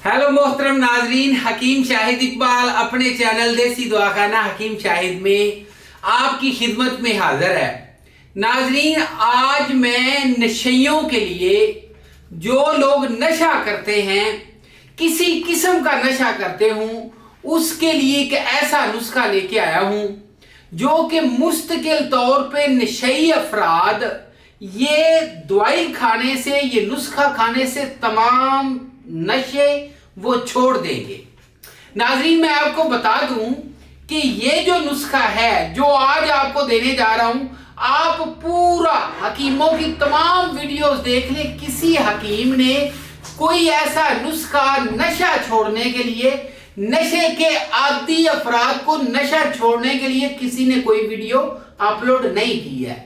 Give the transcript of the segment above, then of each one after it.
Hello मोहतरम नाजरीन, हकीम शाहिद इकबाल अपने चैनल देसी दवाखाना हकीम शाहिद में आपकी खिदमत में हाजिर है। नाजरीन, आज मैं नशइयों के लिए, जो लोग नशा करते हैं, किसी किस्म का नशा करते हूँ, उसके लिए एक ऐसा नुस्खा लेके आया हूँ जो कि मुस्तकिल तौर पे नशई अफराद ये दवाई खाने से, ये नुस्खा खाने से तमाम नशे वो छोड़ देंगे। नाजरीन, मैं आपको बता दूं कि ये जो नुस्खा है जो आज आपको देने जा रहा हूं, आप पूरा हकीमों की तमाम वीडियोस देख लें। किसी हकीम ने कोई ऐसा नुस्खा नशा छोड़ने के लिए, नशे के आदी अफराद को नशा छोड़ने के लिए किसी ने कोई वीडियो अपलोड नहीं की है।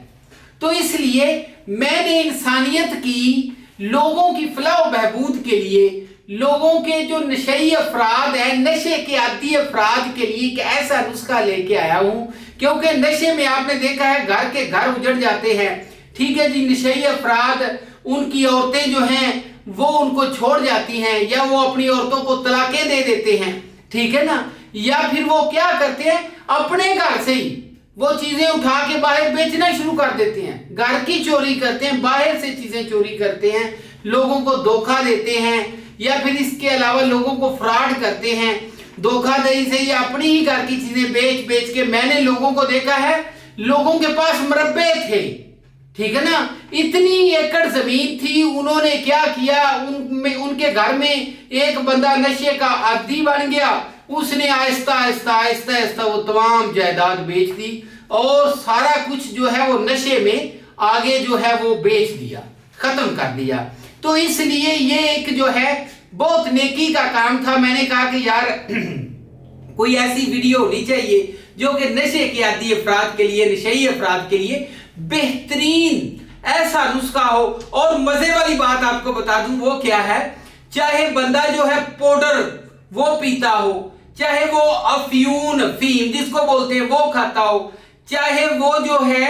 तो इसलिए मैंने इंसानियत की, लोगों की फलाह बहबूद के लिए, लोगों के जो नशई अफराद हैं, नशे के आदी अफराद के लिए एक ऐसा नुस्खा लेके आया हूं। क्योंकि नशे में आपने देखा है घर के घर उजड़ जाते हैं। ठीक है जी, नशई अफराद, उनकी औरतें जो हैं वो उनको छोड़ जाती हैं, या वो अपनी औरतों को तलाकें दे देते हैं, ठीक है ना। या फिर वो क्या करते हैं, अपने घर से ही वो चीजें उठा के बाहर बेचना शुरू कर देते हैं। घर की चोरी करते हैं, बाहर से चीजें चोरी करते हैं, लोगों को धोखा देते हैं, या फिर इसके अलावा लोगों को फ्रॉड करते हैं। धोखाधड़ी से ये अपनी ही घर की चीजें बेच बेच के, मैंने लोगों को देखा है, लोगों के पास मरब्बे थे, ठीक है ना, इतनी एकड़ जमीन थी, उन्होंने क्या किया, उनके घर में एक बंदा नशे का आदी बन गया, उसने आहिस्ता आहिस्ता आहिस्ता आहिस्ता वो तमाम जायदाद बेच दी और सारा कुछ जो है वो नशे में आगे जो है वो बेच दिया, खत्म कर दिया। तो इसलिए ये एक जो है बहुत नेकी का काम था। मैंने कहा कि यार कोई ऐसी वीडियो होनी चाहिए जो कि नशे के आदी अफराद के लिए, नशई अफराद के लिए बेहतरीन ऐसा नुस्खा हो। और मजे वाली बात आपको बता दूं वो क्या है, चाहे बंदा जो है पाउडर वो पीता हो, चाहे वो अफ्यून फीम जिसको बोलते हैं वो खाता हो, चाहे वो जो है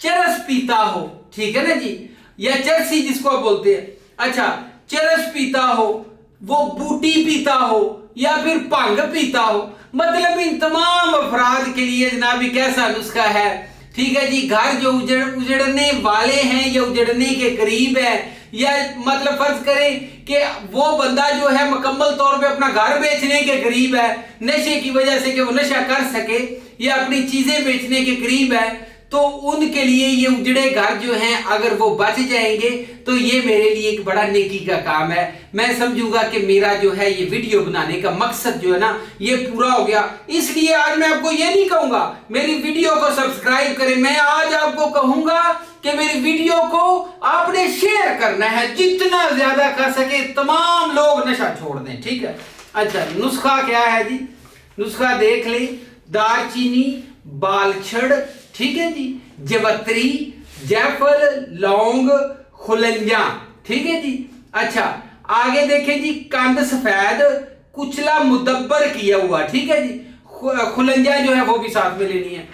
चरस पीता हो, ठीक है ना जी, या चरसी जिसको बोलते हैं, अच्छा चरस पीता हो, वो बूटी पीता हो, या फिर भंग पीता हो, मतलब इन तमाम अफराद के लिए जनाब एक ऐसा नुस्खा है। ठीक है जी, घर जो उजड़ने वाले हैं या उजड़ने के करीब है, या मतलब फर्ज करें कि वो बंदा जो है मुकम्मल तौर पे अपना घर बेचने के करीब है, नशे की वजह से कि वो नशा कर सके या अपनी चीजें बेचने के करीब है, तो उनके लिए ये उजड़े घर जो हैं अगर वो बच जाएंगे तो ये मेरे लिए एक बड़ा नेकी का काम है। मैं समझूंगा कि मेरा जो है ये वीडियो बनाने का मकसद जो है ना ये पूरा हो गया। इसलिए आज मैं आपको ये नहीं कहूंगा मेरी वीडियो को सब्सक्राइब करें, मैं आज आपको कहूंगा कि मेरी वीडियो को आपने शेयर करना है, जितना ज्यादा कर सके तमाम लोग नशा छोड़ दें, ठीक है। अच्छा, नुस्खा क्या है जी, नुस्खा देख लें। दालचीनी, बालछड़, ठीक है जी, जवत्री, जायफल, लौंग, खुलंजा, ठीक है जी। अच्छा, आगे देखें जी, कंद सफेद कुचला मुदब्बर किया हुआ, ठीक है जी। खुलंजा जो है वो भी साथ में लेनी है।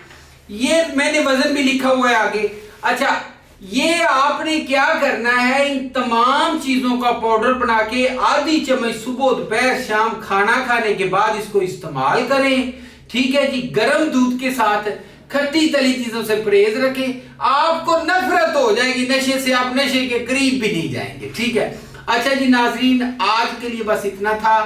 ये मैंने वजन भी लिखा हुआ है आगे। अच्छा, ये आपने क्या करना है, इन तमाम चीजों का पाउडर बना के आधी चम्मच सुबह दोपहर शाम खाना खाने के बाद इसको इस्तेमाल करें, ठीक है जी। गर्म दूध के साथ, खट्टी तली चीजों से परहेज रखें, आपको नफरत हो जाएगी नशे से, आप नशे के करीब भी नहीं जाएंगे, ठीक है। अच्छा जी नाजरीन, आज के लिए बस इतना था।